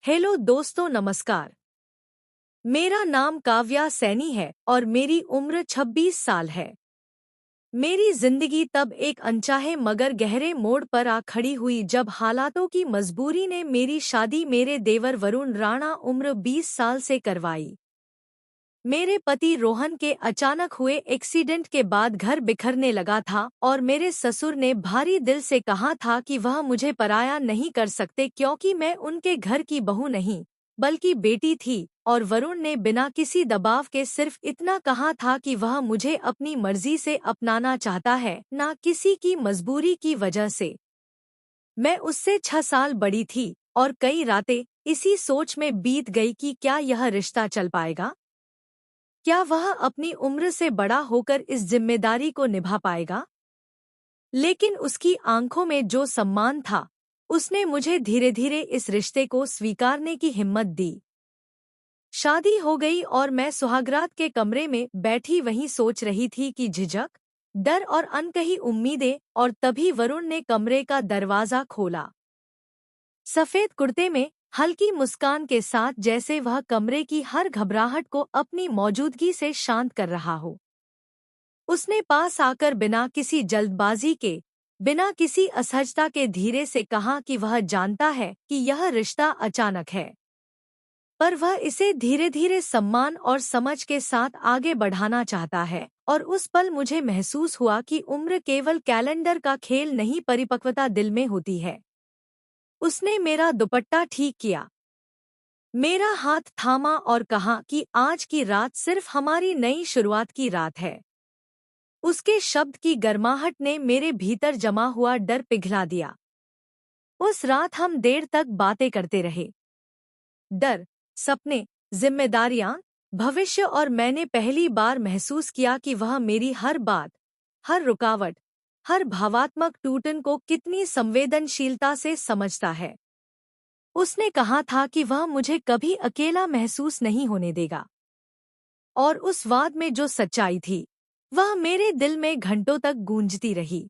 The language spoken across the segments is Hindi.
हेलो दोस्तों, नमस्कार। मेरा नाम काव्या सैनी है और मेरी उम्र 26 साल है। मेरी जिंदगी तब एक अनचाहे मगर गहरे मोड़ पर आ खड़ी हुई जब हालातों की मजबूरी ने मेरी शादी मेरे देवर वरुण राणा उम्र 20 साल से करवाई। मेरे पति रोहन के अचानक हुए एक्सीडेंट के बाद घर बिखरने लगा था और मेरे ससुर ने भारी दिल से कहा था कि वह मुझे पराया नहीं कर सकते क्योंकि मैं उनके घर की बहू नहीं बल्कि बेटी थी। और वरुण ने बिना किसी दबाव के सिर्फ इतना कहा था कि वह मुझे अपनी मर्जी से अपनाना चाहता है, ना किसी की मजबूरी की वजह से। मैं उससे 6 साल बड़ी थी और कई रातें इसी सोच में बीत गई कि क्या यह रिश्ता चल पाएगा। क्या वह अपनी उम्र से बड़ा होकर इस जिम्मेदारी को निभा पाएगा? लेकिन उसकी आंखों में जो सम्मान था, उसने मुझे धीरे धीरे इस रिश्ते को स्वीकारने की हिम्मत दी। शादी हो गई और मैं सुहागरात के कमरे में बैठी वहीं सोच रही थी कि झिझक, डर और अनकही उम्मीदें, और तभी वरुण ने कमरे का दरवाजा खोला। सफेद कुर्ते में, हल्की मुस्कान के साथ, जैसे वह कमरे की हर घबराहट को अपनी मौजूदगी से शांत कर रहा हो। उसने पास आकर बिना किसी जल्दबाजी के, बिना किसी असहजता के धीरे से कहा कि वह जानता है कि यह रिश्ता अचानक है, पर वह इसे धीरे धीरे सम्मान और समझ के साथ आगे बढ़ाना चाहता है। और उस पल मुझे महसूस हुआ कि उम्र केवल कैलेंडर का खेल नहीं, परिपक्वता दिल में होती है। उसने मेरा दुपट्टा ठीक किया, मेरा हाथ थामा और कहा कि आज की रात सिर्फ हमारी नई शुरुआत की रात है। उसके शब्द की गर्माहट ने मेरे भीतर जमा हुआ डर पिघला दिया। उस रात हम देर तक बातें करते रहे। डर, सपने, जिम्मेदारियां, भविष्य, और मैंने पहली बार महसूस किया कि वह मेरी हर बात, हर रुकावट, हर भावात्मक टूटन को कितनी संवेदनशीलता से समझता है। उसने कहा था कि वह मुझे कभी अकेला महसूस नहीं होने देगा। और उस वाद में जो सच्चाई थी, वह मेरे दिल में घंटों तक गूंजती रही।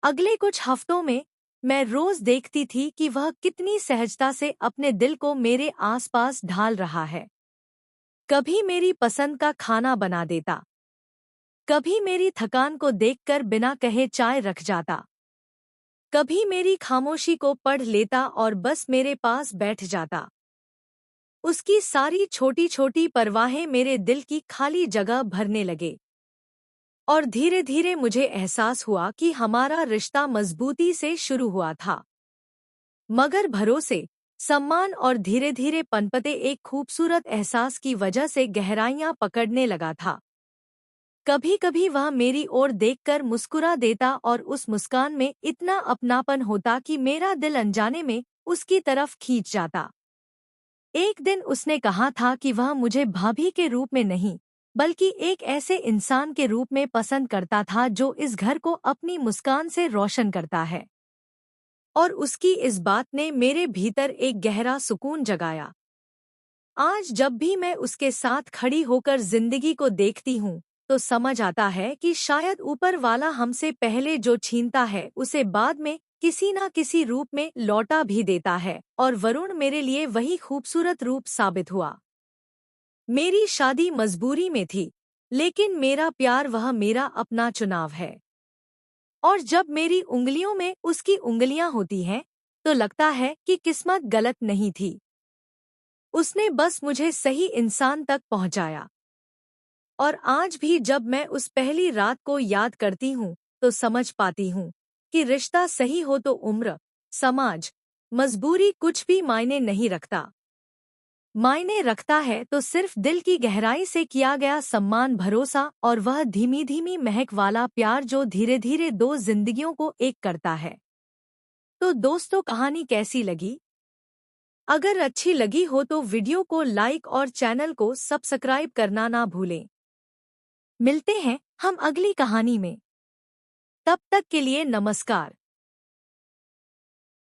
अगले कुछ हफ्तों में मैं रोज देखती थी कि वह कितनी सहजता से अपने दिल को मेरे आसपास ढाल रहा है। कभी मेरी पसंद का खाना बना देता, कभी मेरी थकान को देखकर बिना कहे चाय रख जाता, कभी मेरी खामोशी को पढ़ लेता और बस मेरे पास बैठ जाता। उसकी सारी छोटी छोटी परवाहें मेरे दिल की खाली जगह भरने लगे। और धीरे धीरे मुझे एहसास हुआ कि हमारा रिश्ता मजबूती से शुरू हुआ था, मगर भरोसे, सम्मान और धीरे धीरे पनपते एक खूबसूरत एहसास की वजह से गहराइयां पकड़ने लगा था। कभी कभी वह मेरी ओर देखकर मुस्कुरा देता और उस मुस्कान में इतना अपनापन होता कि मेरा दिल अनजाने में उसकी तरफ खींच जाता। एक दिन उसने कहा था कि वह मुझे भाभी के रूप में नहीं, बल्कि एक ऐसे इंसान के रूप में पसंद करता था जो इस घर को अपनी मुस्कान से रोशन करता है। और उसकी इस बात ने मेरे भीतर एक गहरा सुकून जगाया। आज जब भी मैं उसके साथ खड़ी होकर जिंदगी को देखती हूँ, तो समझ आता है कि शायद ऊपर वाला हमसे पहले जो छीनता है उसे बाद में किसी ना किसी रूप में लौटा भी देता है, और वरुण मेरे लिए वही खूबसूरत रूप साबित हुआ। मेरी शादी मजबूरी में थी, लेकिन मेरा प्यार वह मेरा अपना चुनाव है। और जब मेरी उंगलियों में उसकी उंगलियां होती हैं, तो लगता है कि किस्मत गलत नहीं थी। उसने बस मुझे सही इंसान तक पहुंचाया। और आज भी जब मैं उस पहली रात को याद करती हूँ, तो समझ पाती हूँ कि रिश्ता सही हो तो उम्र, समाज, मजबूरी कुछ भी मायने नहीं रखता। मायने रखता है तो सिर्फ दिल की गहराई से किया गया सम्मान, भरोसा और वह धीमी धीमी महक वाला प्यार जो धीरे धीरे दो जिंदगियों को एक करता है। तो दोस्तों, कहानी कैसी लगी? अगर अच्छी लगी हो तो वीडियो को लाइक और चैनल को सब्सक्राइब करना ना भूलें। मिलते हैं हम अगली कहानी में। तब तक के लिए नमस्कार।